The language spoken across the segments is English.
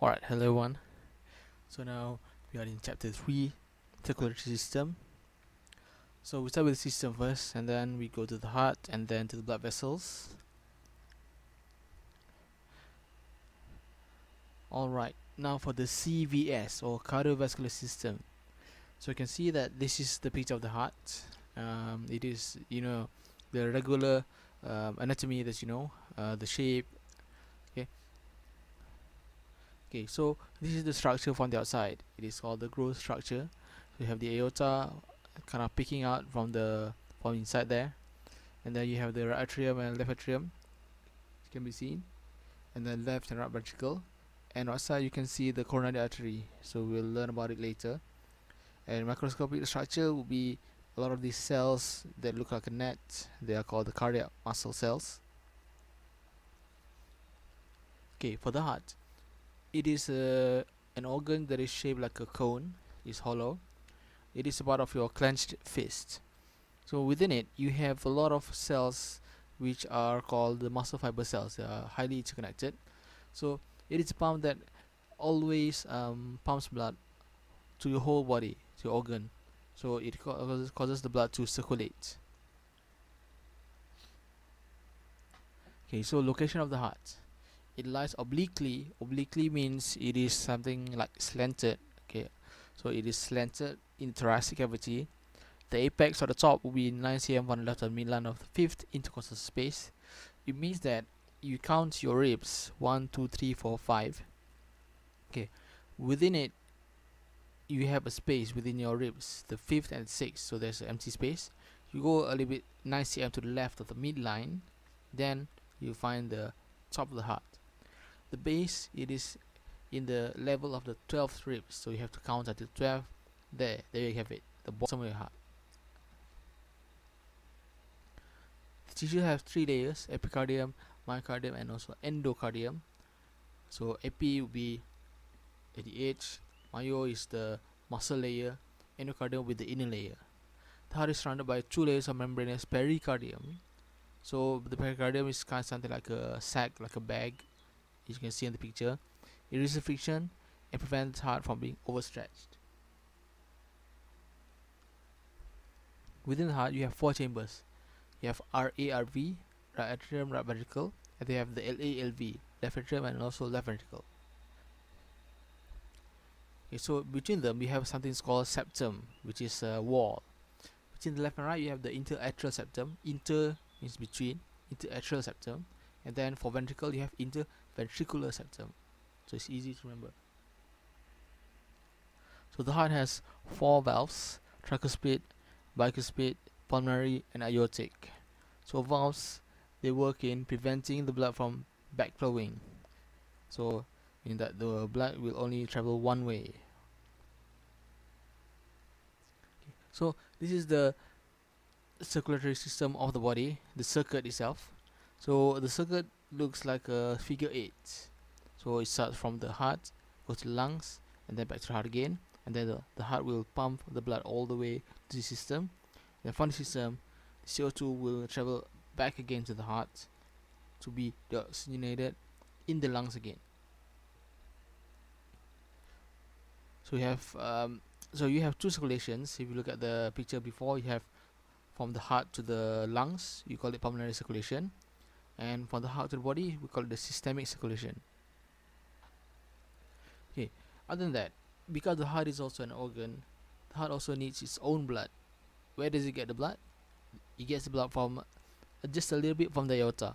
Alright, hello everyone. So now we are in chapter 3, circulatory system. So we start with the system first, and then we go to the heart, and then to the blood vessels. Alright, now for the CVS or cardiovascular system. So you can see that this is the picture of the heart. It is, the regular anatomy that the shape. Okay, so this is the structure from the outside. It is called the growth structure. So you have the aorta kind of peeking out from inside there, and then you have the right atrium and left atrium, can be seen, and then left and right ventricle, and outside you can see the coronary artery. So we'll learn about it later. And microscopic structure will be a lot of these cells that look like a net. They are called the cardiac muscle cells. Okay, for the heart, it is an organ that is shaped like a cone. It's hollow. It is a part of your clenched fist. So within it, you have a lot of cells which are called the muscle fiber cells. They are highly interconnected. So it is a pump that always pumps blood to your whole body, to your organ. So it causes the blood to circulate. Okay, so location of the heart. It lies obliquely. Obliquely means it is something like slanted. Okay, so it is slanted in the thoracic cavity. The apex or the top will be 9 cm from the left of the midline of the fifth intercostal space. It means that you count your ribs 1, 2, 3, 4, 5. Okay, within it, you have a space within your ribs, the fifth and sixth. So there's an empty space. You go a little bit 9 cm to the left of the midline, then you find the top of the heart. The base, it is in the level of the 12th ribs, so you have to count until 12. There you have it, the bottom of your heart. The tissue has 3 layers: epicardium, myocardium, and also endocardium. So epi will be at the edge, myo is the muscle layer, endocardium with the inner layer. The heart is surrounded by 2 layers of membranous pericardium. So the pericardium is kind of something like a sac, like a bag, as you can see in the picture. It reduces friction and prevents the heart from being overstretched. Within the heart, you have 4 chambers. You have RARV, right atrium, right ventricle, and they have the LALV, left atrium and also left ventricle. Okay, so between them, we have something called septum, which is a wall. Between the left and right, you have the interatrial septum. Inter means between, interatrial septum, and then for ventricle, you have interventricular septum. So it's easy to remember. So the heart has 4 valves: tricuspid, bicuspid, pulmonary, and aortic. So valves, they work in preventing the blood from backflowing. So meaning that the blood will only travel one way. Okay. So this is the circulatory system of the body, the circuit itself. So the circuit looks like a figure 8. So it starts from the heart, goes to the lungs, and then back to the heart again, and then the heart will pump the blood all the way to the system. Then from the system, the CO2 will travel back again to the heart to be deoxygenated in the lungs again. So you have 2 circulations. If you look at the picture before, you have from the heart to the lungs, you call it pulmonary circulation, and from the heart to the body, we call it the systemic circulation. Okay, other than that, because the heart is also an organ, the heart also needs its own blood. Where does it get the blood? It gets the blood from just a little bit from the aorta.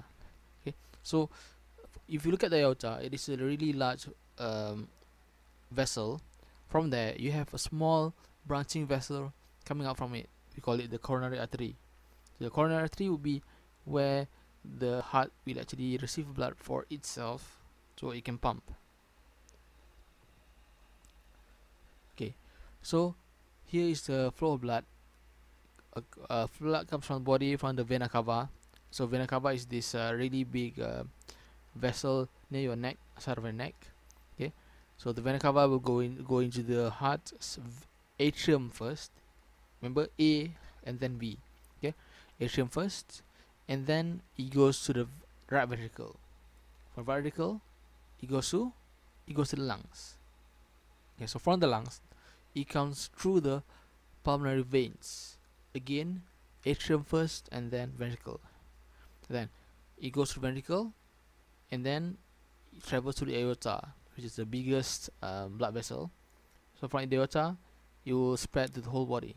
Okay, so if you look at the aorta, it is a really large vessel. From there, you have a small branching vessel coming out from it. We call it the coronary artery. The coronary artery will be where the heart will actually receive blood for itself, so it can pump. Okay, so here is the flow of blood. Blood comes from the body, from the vena cava. So vena cava is this really big vessel near your neck, side of your neck. Okay, so the vena cava will go into the heart atrium first. Remember, A and then V. Okay, atrium first, and then it goes to the right ventricle. From ventricle, it goes to it goes to the lungs. Okay, so from the lungs, it comes through the pulmonary veins. Again, atrium first, and then ventricle. Then it goes to ventricle, and then it travels to the aorta, which is the biggest blood vessel. So from the aorta, it will spread to the whole body.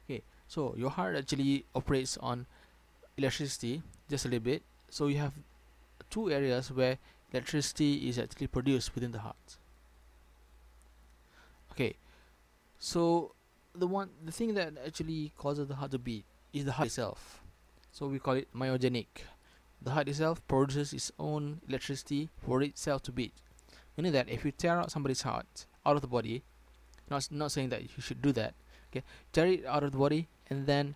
Okay, so your heart actually operates on electricity just a little bit. So you have two areas where electricity is actually produced within the heart. Okay, so the thing that actually causes the heart to beat is the heart itself. So we call it myogenic. The heart itself produces its own electricity for itself to beat. Meaning that if you tear out somebody's heart out of the body, not saying that you should do that, okay, tear it out of the body, and then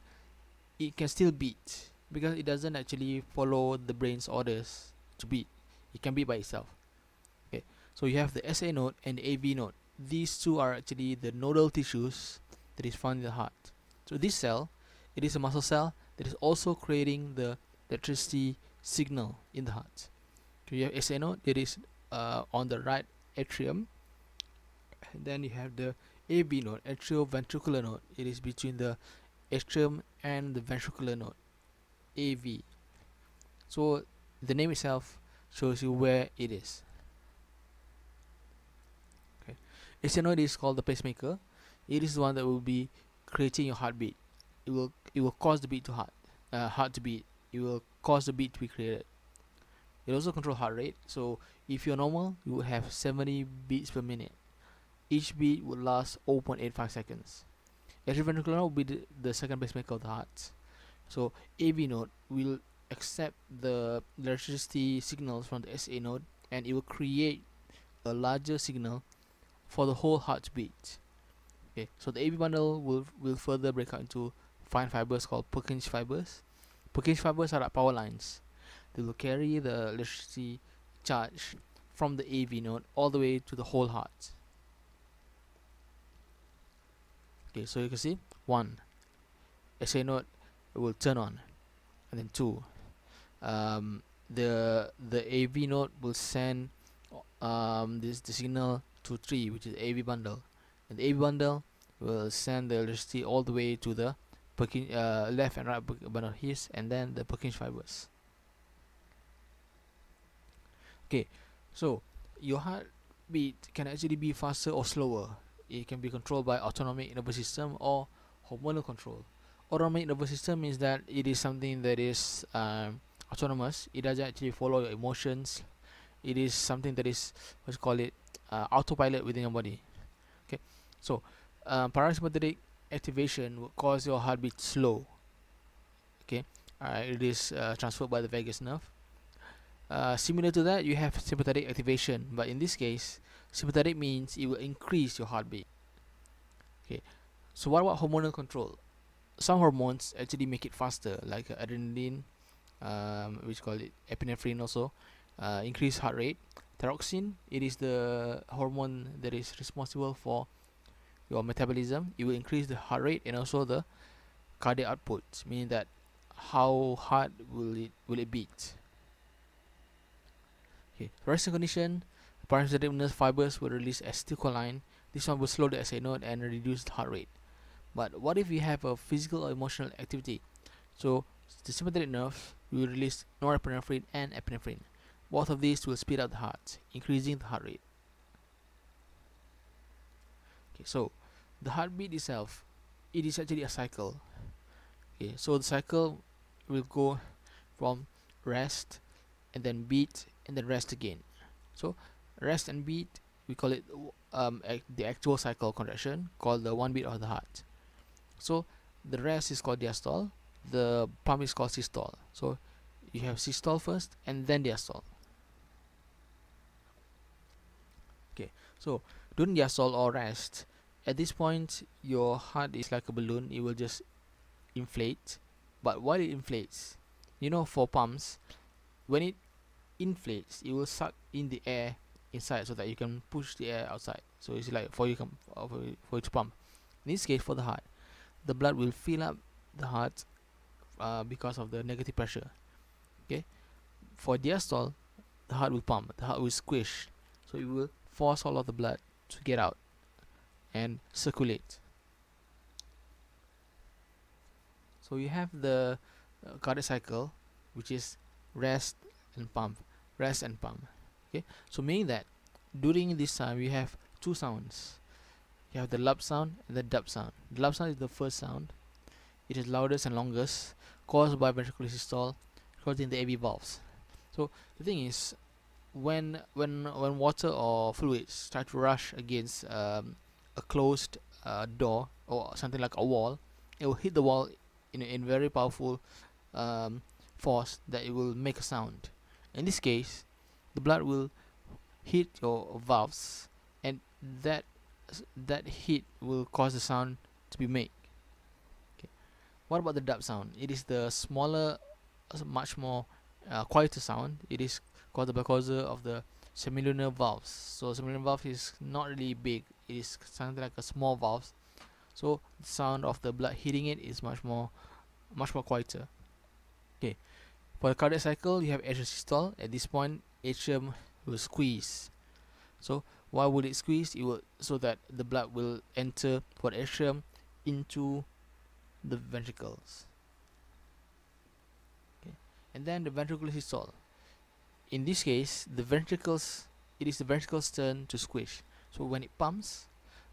it can still beat because it doesn't actually follow the brain's orders to beat. It can beat by itself. Okay, so you have the SA node and the AV node. These two are actually the nodal tissues that is found in the heart. So this cell, it is a muscle cell that is also creating the electricity signal in the heart. So you have SA node, it is on the right atrium, and then you have the AV node, atrioventricular node. It is between the atrium and the ventricular node, AV. So the name itself shows you where it is. Okay, SA node is called the pacemaker. It is the one that will be creating your heartbeat. It will cause the beat to heart to beat. It will cause the beat to be created. It also controls heart rate. So if you're normal, you will have 70 beats per minute. Each beat would last 0.85 seconds. Atrioventricular node will be the second pacemaker of the heart. So AV node will accept the electricity signals from the SA node, and it will create a larger signal for the whole heart to beat. Okay, so the AV bundle will further break out into fine fibers called Purkinje fibers. Purkinje fibers are like power lines. They will carry the electricity charge from the AV node all the way to the whole heart. Okay, so you can see 1, SA node will turn on, and then 2, the AV node will send the signal to 3, which is AV bundle, and the AV bundle will send the electricity all the way to the left and right bundle his, and then the Purkinje fibers. Okay, so your heartbeat can actually be faster or slower. It can be controlled by autonomic nervous system or hormonal control. Autonomic nervous system means that it is something that is autonomous. It doesn't actually follow your emotions. It is something that is, let's call it, autopilot within your body. Okay, so parasympathetic activation will cause your heartbeat slow. Okay, it is transferred by the vagus nerve. Similar to that, you have sympathetic activation, but in this case, sympathetic means it will increase your heartbeat. Okay, so what about hormonal control? Some hormones actually make it faster, like adrenaline, which call it epinephrine also, increase heart rate. Thyroxine, it is the hormone that is responsible for your metabolism. It will increase the heart rate and also the cardiac output, meaning that how hard will it beat. Okay, resting condition, parasympathetic nerve fibers will release acetylcholine. This one will slow the SA node and reduce the heart rate. But what if you have a physical or emotional activity? So the sympathetic nerve will release norepinephrine and epinephrine. Both of these will speed up the heart, increasing the heart rate. Okay, so the heartbeat itself, it is actually a cycle. Okay, so the cycle will go from rest and then beat and then rest again. So rest and beat, we call it the actual cycle contraction, called the 1 beat of the heart. So the rest is called diastole, the pump is called systole. So you have systole first and then diastole. Okay, so during diastole or rest, at this point your heart is like a balloon. It will just inflate. But while it inflates, you know, for pumps, when it inflates, it will suck in the air inside so that you can push the air outside. So it's like for you to pump. In this case, for the heart, the blood will fill up the heart because of the negative pressure. Okay, for diastole, the heart will pump, the heart will squish, so it will force all of the blood to get out and circulate. So you have the cardiac cycle, which is rest and pump, rest and pump. Okay, so meaning that during this time we have two sounds. You have the lub sound and the dub sound. The lub sound is the first sound. It is loudest and longest, caused by ventricular systole, causing the AV valves. So the thing is, when water or fluids start to rush against a closed door or something like a wall, it will hit the wall in very powerful force that it will make a sound. In this case, the blood will hit your valves, and that hit will cause the sound to be made. Okay. What about the dub sound? It is the smaller, much more quieter sound. It is caused because of the semilunar valves. So semilunar valve is not really big. It is something like a small valve. So the sound of the blood hitting it is much more quieter. Okay. For the cardiac cycle, you have atrial systole. At this point, atrium will squeeze. So why would it squeeze? It will, so that the blood will enter for the atrium into the ventricles. Okay. And then the ventricular systole. In this case, it is the ventricles' turn to squish. So when it pumps,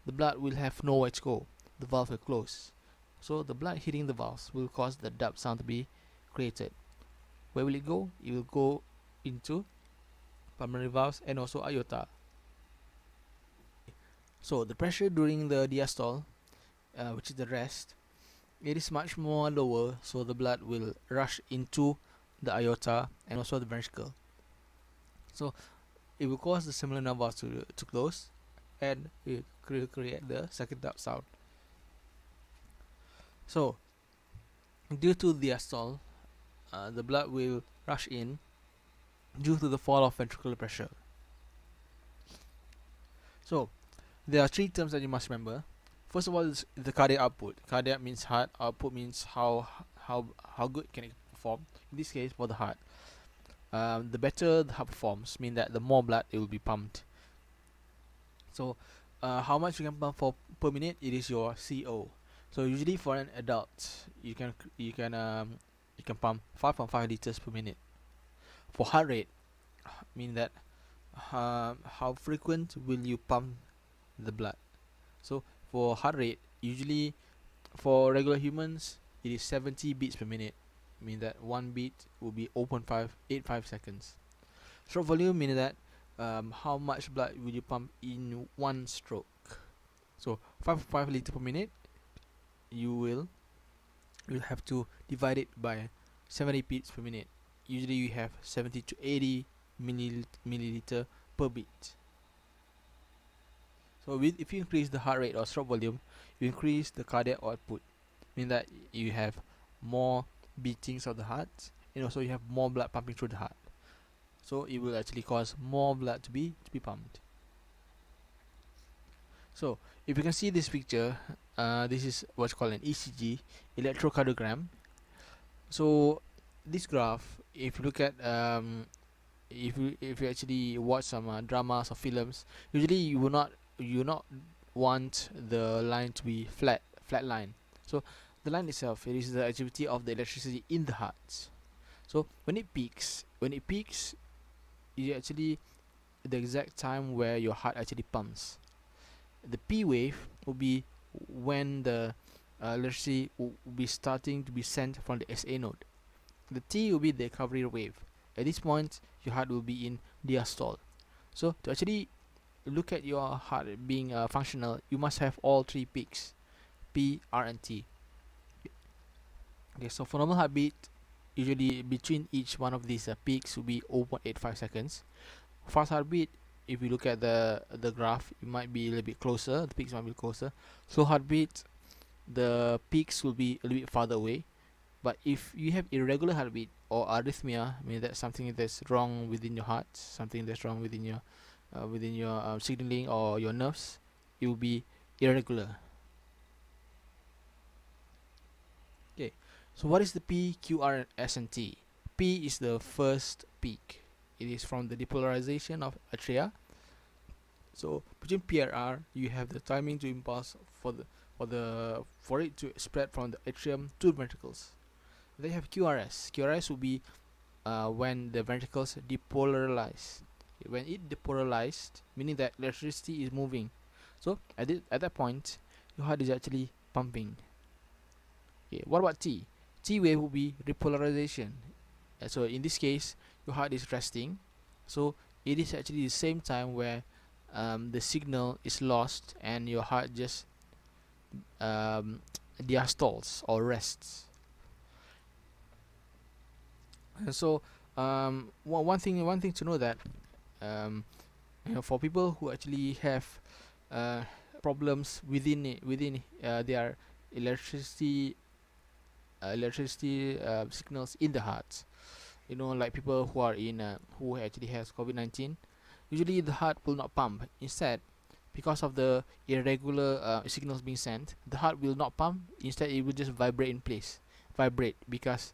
the blood will have nowhere to go. The valve will close. So the blood hitting the valves will cause the dub sound to be created. Where will it go? It will go into pulmonary valves and also aorta. So the pressure during the diastole, which is the rest, it is much more lower, so the blood will rush into the aorta and also the ventricle. So it will cause the similar valves to close, and it will create the second dub sound. So due to diastole, the blood will rush in due to the fall of ventricular pressure. So there are three terms that you must remember. First of all is the cardiac output. Cardiac means heart, output means how good can it perform. In this case, for the heart, the better the heart performs, mean that the more blood it will be pumped. So how much you can pump per minute? It is your CO. So usually for an adult, you can pump 5.5 liters per minute. For heart rate, mean that how frequent will you pump the blood. So for heart rate, usually for regular humans, it is 70 beats per minute, mean that one beat will be 0.585 seconds. Stroke volume, meaning that how much blood will you pump in one stroke. So 5.5 liter per minute, you will have to divide it by 70 beats per minute. Usually you have 70 to 80 milliliter per beat. So if you increase the heart rate or stroke volume, you increase the cardiac output, meaning that you have more beatings of the heart, and also you have more blood pumping through the heart. So it will actually cause more blood to be pumped. So if you can see this picture, this is what's called an ECG, electrocardiogram. So this graph, if you look at if you actually watch some dramas or films, usually you not want the line to be flat line. So the line itself, it is the activity of the electricity in the heart. So when it peaks, is actually the exact time where your heart actually pumps. The P wave will be when the electricity will be starting to be sent from the SA node. The T will be the recovery wave. At this point, your heart will be in diastole. So to actually look at your heart being functional, you must have all three peaks, P, R, and T. Okay, so for normal heartbeat, usually between each one of these peaks will be 0.85 seconds. Fast heartbeat, if you look at the graph, it might be a little bit closer. The peaks might be closer. Slow heartbeat, the peaks will be a little bit farther away. But if you have irregular heartbeat or arrhythmia, I mean that's something that's wrong within your heart, something that's wrong within your signaling or your nerves, it will be irregular. Okay, so what is the P, Q, R, S, and T? P is the first peak. it is from the depolarization of atria. So between PRR, you have the timing to impulse for it to spread from the atrium to the ventricles. They have QRS. QRS will be when the ventricles depolarize. When it depolarized, meaning that electricity is moving. So at that point, your heart is actually pumping. Okay, what about T? T wave will be repolarization. So in this case, your heart is resting. So it is actually the same time where the signal is lost and your heart just diastoles or rests. And so one thing to know that for people who actually have problems within their electricity signals in the heart, like people who are in who actually has COVID-19, usually the heart will not pump. Instead, because of the irregular signals being sent, the heart will not pump. Instead, it will just vibrate in place. Vibrate because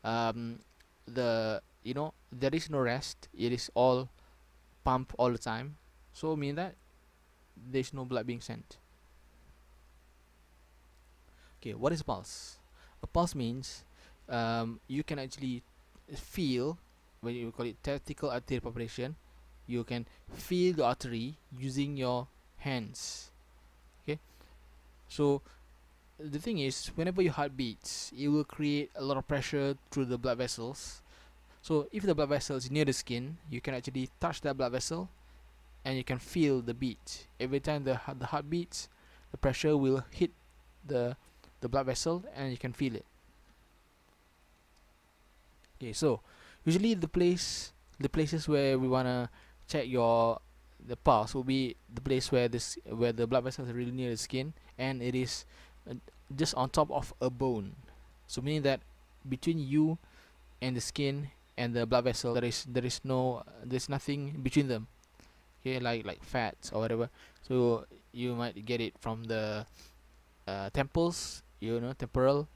there is no rest. It is all pump all the time. So mean that there is no blood being sent. Okay, what is pulse? A pulse means you can actually feel, when you call it tactical artery palpation, you can feel the artery using your hands. Okay, so the thing is, whenever your heart beats, it will create a lot of pressure through the blood vessels. So if the blood vessel is near the skin, you can actually touch that blood vessel and you can feel the beat. Every time the heart beats, the pressure will hit the blood vessel and you can feel it. Okay, so usually the places where we wanna check the pulse will be the place where the blood vessels are really near the skin and it is just on top of a bone. So meaning that between you and the skin and the blood vessel, there's nothing between them. Okay, like fats or whatever. So you might get it from the temples, temporal,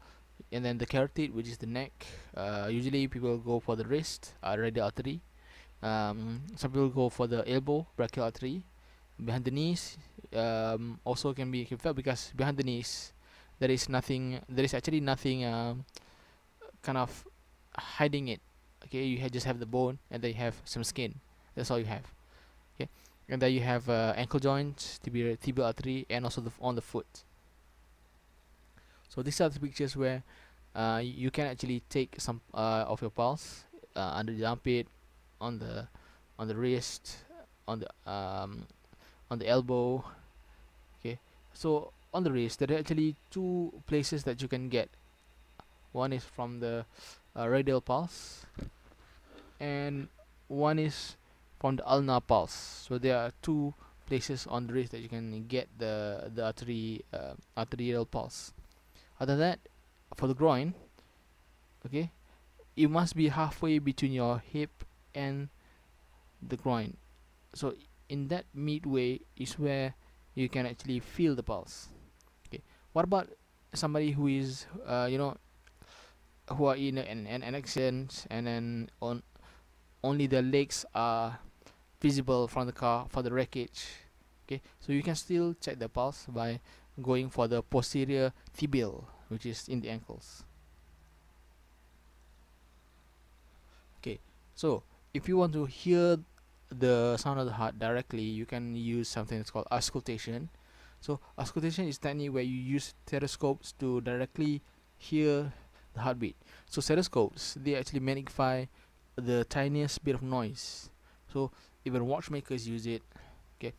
and then the carotid, which is the neck. Usually people go for the wrist, radial artery. Some people go for the elbow, brachial artery. Behind the knees, also can be felt, because behind the knees there is actually nothing kind of hiding it. Okay, you just have the bone and then you have some skin. That's all you have. Okay, and then you have ankle joints, tibial artery, and also on the foot. So these are the pictures where you can actually take some of your pulse under the armpit, on the wrist, on the elbow. Okay, so on the wrist there are actually two places that you can get. One is from the radial pulse, and one is from the ulnar pulse. So there are two places on the wrist that you can get the arterial pulse. Other than that, for the groin, okay, it must be halfway between your hip and the groin. So in that midway is where you can actually feel the pulse. Okay, what about somebody who is who are in an accident and then only the legs are visible from the car for the wreckage? Okay, so you can still check the pulse by going for the posterior tibial, which is in the ankles. Okay, so if you want to hear the sound of the heart directly, you can use something that's called auscultation. So auscultation is technique where you use stethoscopes to directly hear the heartbeat. So stethoscopes, they actually magnify the tiniest bit of noise. So even watchmakers use it. Okay,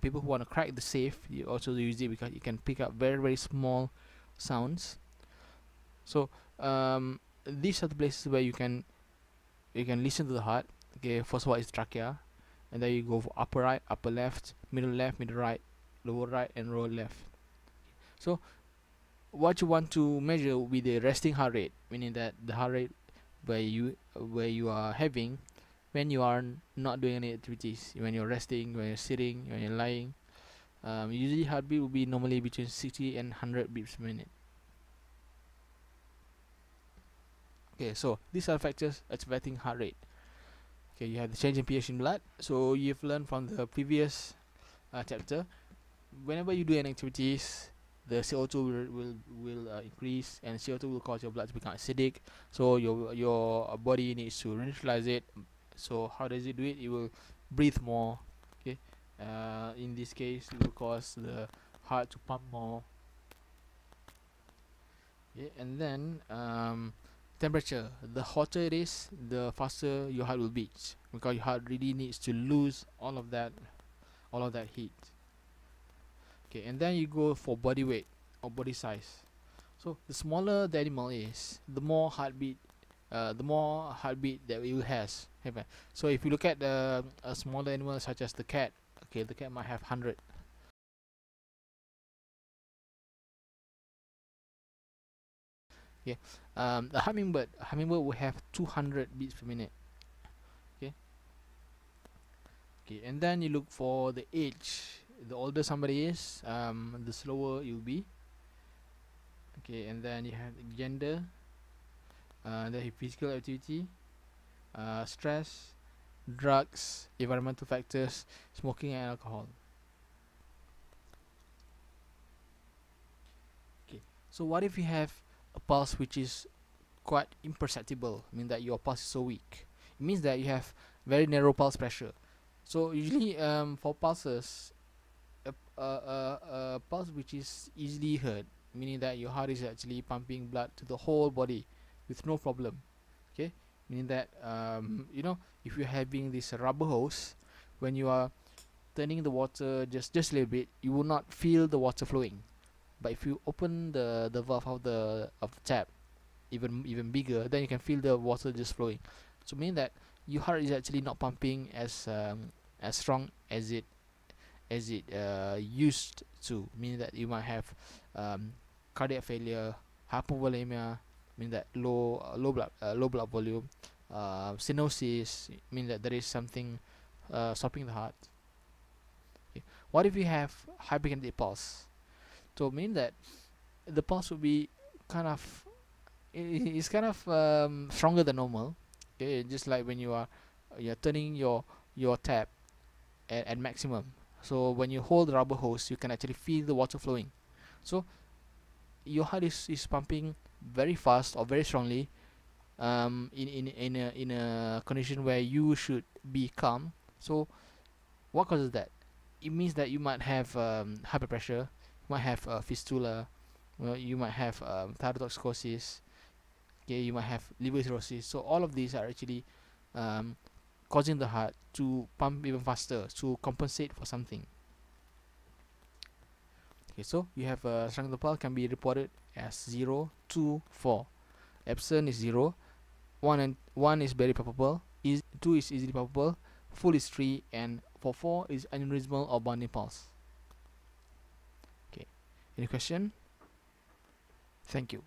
people who want to crack the safe, you also use it because you can pick up very small sounds. So these are the places where you can listen to the heart. Okay, first of all is trachea, and then you go for upper right, upper left, middle right, lower right, and lower left. So what you want to measure will be the resting heart rate, meaning that the heart rate where you are having when you are not doing any activities, when you're resting, when you're sitting, when you're lying. Usually heartbeat will be normally between 60 and 100 beats per minute. Okay, so these are factors affecting heart rate. Okay, you have the change in pH in blood. So you've learned from the previous chapter. Whenever you do an activities, the CO2 will increase, and CO2 will cause your blood to become acidic. So your body needs to neutralize it. So how does it do it? It will breathe more. Okay, in this case, it will cause the heart to pump more. Okay, and then temperature. The hotter it is, the faster your heart will beat, because your heart really needs to lose all of that heat. Okay, and then you go for body weight or body size. So the smaller the animal is, the more heartbeat that it has. Okay, so if you look at a smaller animal such as the cat, okay, the cat might have 100. Okay, the hummingbird will have 200 beats per minute. Okay, okay, and then you look for the age. The older somebody is, the slower you'll be. Okay, and then you have gender, the physical activity, stress, drugs, environmental factors, smoking and alcohol. Okay, so what if you have a pulse which is quite imperceptible? I mean that your pulse is so weak. It means that you have very narrow pulse pressure. So usually, for pulses, a pulse which is easily heard, meaning that your heart is actually pumping blood to the whole body with no problem. Okay, meaning that if you're having this rubber hose, when you are turning the water just a little bit, you will not feel the water flowing. But if you open the valve of the tap even bigger, then you can feel the water just flowing. So meaning that your heart is actually not pumping as strong as it used to, meaning that you might have cardiac failure, hypovolemia, mean that low blood volume, stenosis, mean that there is something stopping the heart. Okay. What if you have hyperkinetic pulse? So mean that the pulse will be kind of it's kind of stronger than normal. Okay, just like when you're turning your tap at maximum. So when you hold the rubber hose, you can actually feel the water flowing. So your heart is pumping very fast or very strongly, in a condition where you should be calm. So what causes that? It means that you might have high blood pressure, you might have fistula, you might have thyrotoxicosis, okay, you might have liver cirrhosis. So all of these are actually causing the heart to pump even faster to compensate for something. Okay, so you have stronger pulse can be reported as 0, 2, 4. Absent is 0, 1 is very palpable, 2 is easily palpable, full is 3, and for 4 is aneurysmal or bounding pulse. Okay, any question? Thank you.